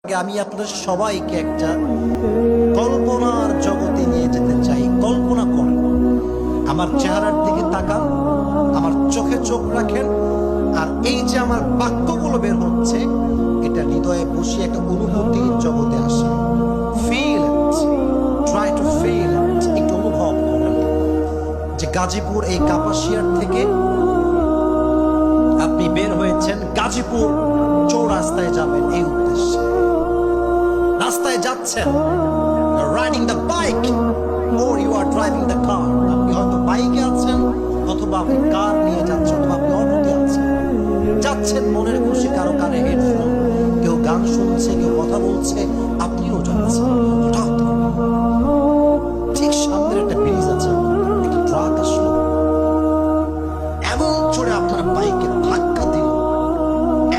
আমি আপনাদের সবাইকে একটা কল্পনার জগতে নিয়ে যেতে চাই। কল্পনা করেন, আমার চেহারার দিকে তাকান, আমার চোখে চোখ রাখেন, আর এই যে আমার বাক্যগুলো বের হচ্ছে, এটা হৃদয়ে বসে একটা অনুভূতির জগতে আসে। Feel it, try to feel it. একটু অনুভব করেন যে গাজীপুর এই কাপাসিয়ার থেকে আপনি বের হয়েছেন, গাজীপুর চৌরাস্তায় যাবেন এই উদ্দেশ্যে। রাস্তায় যাচ্ছেন, riding the bike or you are driving the car। আপনি হয়তো বাইকে আছেন, অথবা আপনি কার নিয়ে যাচ্ছেন, অথবা আপনি অটোতে আছেন। যাচ্ছেন মনের খুশি, কারো কানে হেডফোন, কেউ গান শুনছে, কেউ কথা বলছে, আপনিও যাচ্ছেন। হঠাৎ ঠিক সামনের একটা ব্রিজ আছে, একটা ট্রাক আসলো, এমন জোরে আপনার বাইকে ধাক্কা দিল,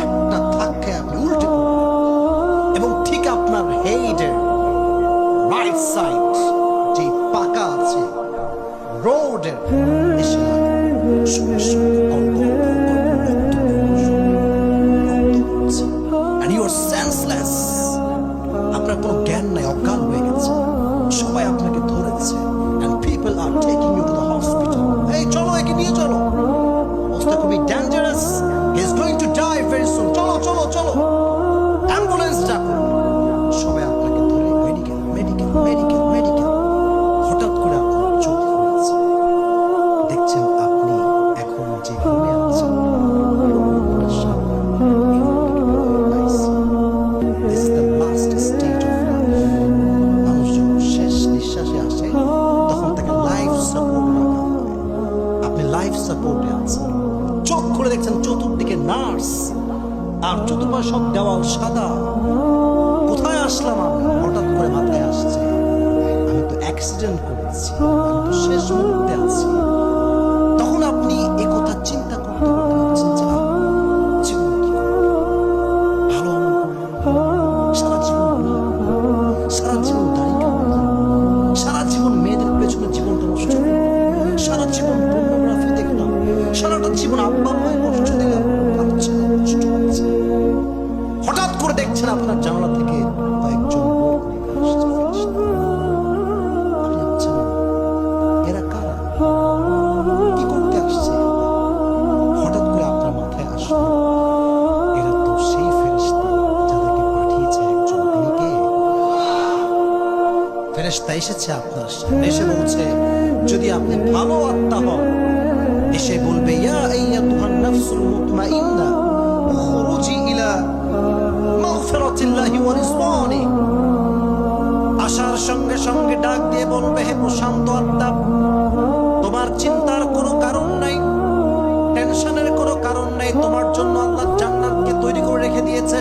একটা ধাক্কায় আপনি উল্টে পড়লেন এবং ঠিক আপনার হেডের রাইট সাইড যে পাকা আছে রোডের এসে লাগে। সঙ্গে সঙ্গে and you are senseless। আপনার কোনো জ্ঞান নাই, অজ্ঞান হয়ে গেছে। সবাই আপনাকে ধরেছে and people are taking you to the hospital। এই চলো, একে নিয়ে চলো, অবস্থা খুবই dangerous, he is going to die very soon। চলো চলো চলো, অ্যাম্বুলেন্স ডাকো। সবাই আপনাকে ধরে মেডিকেল মেডিকেল মেডিকেল মেডিকেল। হঠাৎ করে আপনার চোখ খুলেছে, দেখছেন আপনি এখন যে ঘুমে আছেন ওটার সামনে This is the last stage of life। মানুষ যখন শেষ নিঃশ্বাসে আসে তখন তাকে লাইফ সাপোর্ট রাখা হয়। আপনি লাইফ সাপোর্টে আছেন, চোখ খুলে দেখছেন চতুর্দিকে নার্স, আর চতুর্পাশ সব দেওয়াল সাদা। কোথায় আসলাম আমি? হঠাৎ করে মাথায় আসছে আমি তো অ্যাক্সিডেন্ট করেছি, আমি তো শেষ মুহূর্তে আছি। তখন আপনি এ কথা চিন্তা করতে করতে ভাবছেন যে জীবন কি করব, ভালো আমল করব, সারা জীবন গুনাহ করব, সারা জীবন দাড়ি কাটব, সারা জীবন মেয়েদের পেছনে জীবনটা নষ্ট করব, সারা জীবন পর্নোগ্রাফি দেখলাম, সারাটা জীবন আব্বা মায়ের কষ্ট দিলাম, ভাবছেন কষ্ট হচ্ছে। হঠাৎ করে দেখছেন আপনার জানালা থেকে কয়েকজন লোক নেমে আসছে। আপনি ভাবছেন এরা কারা, কি করতে আসছে? হঠাৎ করে আপনার মাথায় আসলো এরা তো সেই ফেরেশতা যাদেরকে পাঠিয়েছে একজন। তিনি কে? ফেরেশতা এসেছে আপনার সামনে, এসে বলছে যদি আপনি ভালো আত্মা হন, এসে বলবে ইয়া আইয়াতুহান নাফসুল মুতমাইন্না খুরুজি ইলা মাগফিরাতিল্লাহি ওয়া রিজওয়ানি। আসার সঙ্গে সঙ্গে ডাক দিয়ে বলবে হে প্রশান্ত আত্মা, তোমার চিন্তার কোনো কারণ নাই, টেনশনের কোনো কারণ নাই, তোমার জন্য আল্লাহ জান্নাতকে তৈরি করে রেখে দিয়েছে।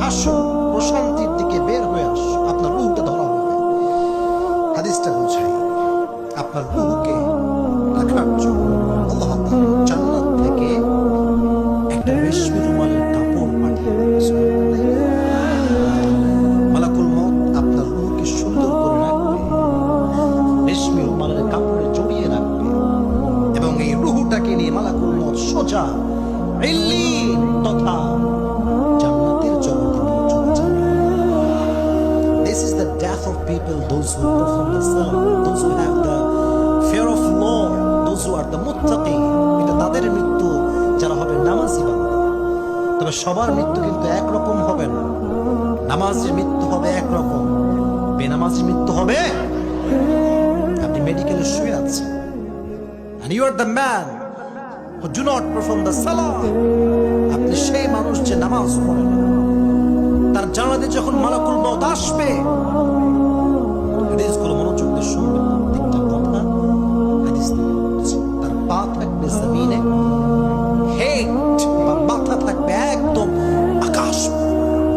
আসো, প্রশান্তির দিকে বের হয়ে আসো, আপনার রূহটা ধরা হবে। হাদিসটা বোঝাই, আপনার রূহকে রাখার জন্য আল্লাহ জান্নাত থেকে একটা রেশমি রুমালের কাপড় পাঠিয়ে দিয়েছে। মালাকুল মউত আপনার রূহকে সুন্দর করে রাখবে, রেশমি রুমালের কাপড়ে জড়িয়ে রাখবে, এবং এই রূহটাকে নিয়ে মালাকুল মউত সোজা ইল্লিন তথা জান্নাতের জগতে নিয়ে চলে যাবে। This is the death of people, those who perform the salah, those who have the fear of Lord, those who are the muttaqin। এটা তাদের মৃত্যু যারা হবে নামাজি বান্দা। তবে সবার মৃত্যু কিন্তু একরকম হবে না। নামাজের মৃত্যু হবে একরকম, বেনামাজির মৃত্যু হবে। আপনি মেডিকেলে শুয়ে আছেন and you are the man who do not perform the salah। আপনি সেই মানুষ যে নামাজ পড়ে না। তার জানালাতে যখন মালাকুল মউত আসবে, হাদিসগুলো মনোযোগ দিয়ে শুনবেন, প্রত্যেকটা কথা হাদিস থেকে বলছি। তার পা থাকবে জমিনে, হেড বা মাথা থাকবে একদম আকাশ,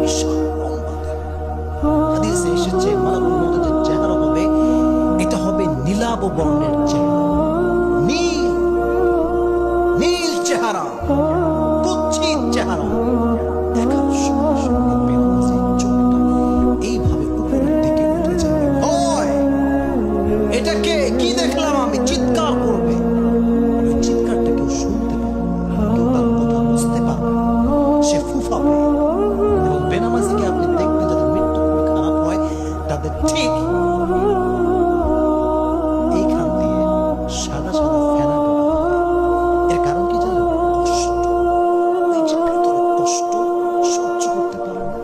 বিশাল লম্বা। হাদিসে এসেছে মালাকুল মউতের যে চেহারা হবে এটা হবে নীলাভ বর্ণের চেহারা, নীল নীল চেহারা, কুৎসিত চেহারা। দেখার সঙ্গে সঙ্গে বেনামাজি চোখটা এইভাবে উপরের দিকে উঠে যাবে। ভয় ঠিক এইখান দিয়ে সাদা সাদা ফেনা বের হয়। এর কারণ কি জানেন? কষ্ট। এই যে ভেতরে কষ্ট সহ্য করতে পারে না,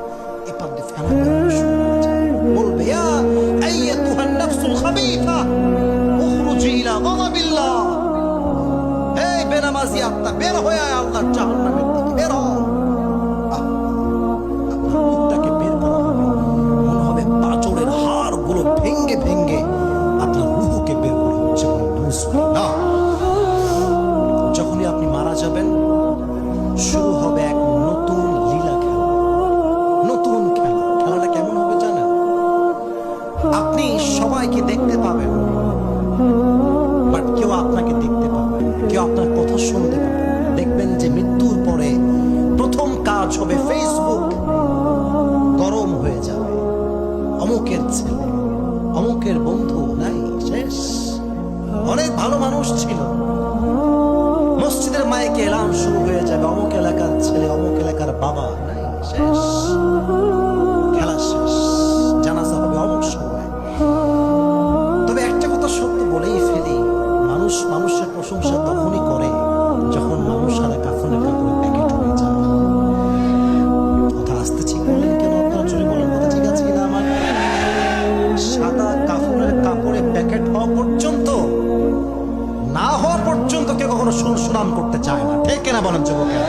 এ পাপ দিয়ে ফেনা বের হওয়া শুরু হয়ে যায়। বলবে ইয়া আইয়াতুহান নাফসুল খাবিথা উখরুজি ইলা গাযাবিল্লাহ। এই বেনামাজি আত্মা, বের হয়ে আয় আল্লাহর জাহান্নামের দিকে, বের হ। মুখটাকে বের করা হবে, মনে হবে পাঁজরের হাড়গুলো ভেঙ্গে ভেঙ্গে আপনার রূহকে বের করা হচ্ছে। না, যখনই আপনি মারা যাবেন শুরু হবে এক নতুন লীলা খেলা, নতুন খেলা। খেলাটা কেমন হবে জানেন? আপনি সবাইকে দেখতে পাবেন, বাট কেউ আপনাকে দেখতে পাবে না, কেউ আপনার কথা শুনতে পাবে না। দেখবেন যে মৃত্যুর পরে প্রথম কাজ হবে ফেসবুক গরম হয়ে যাবে। অমুকের ছেলে, অমুকের বন্ধু নাই, শেষ। অনেক ভালো মানুষ ছিল, মসজিদের মাইকে এলাম শুরু হয়ে যাবে, অমুক এলাকার ছেলে, অমুক এলাকার বাবা নাই, শেষ। খেলা শেষ, জানাজা হবে অমুক সময়। তবে একটা কথা সত্য বলেই ফেলি, মানুষ মানুষের প্রশংসা তখনই করে যখন মানুষ সাদা কাফনের কাপড়ে প্যাকেট হয়ে যায়। কথা আসতে ঠিক বলেন কেন? আপনারা জোরে বলেন, কথা ঠিক আছে কিনা আমার? সাদা কাফনের কাপড়ে প্যাকেট হওয়া পর্যন্ত, না হওয়া পর্যন্ত কেউ কখনো সুনাম করতে চায় না, ঠিক কিনা বলেন যুবকেরা?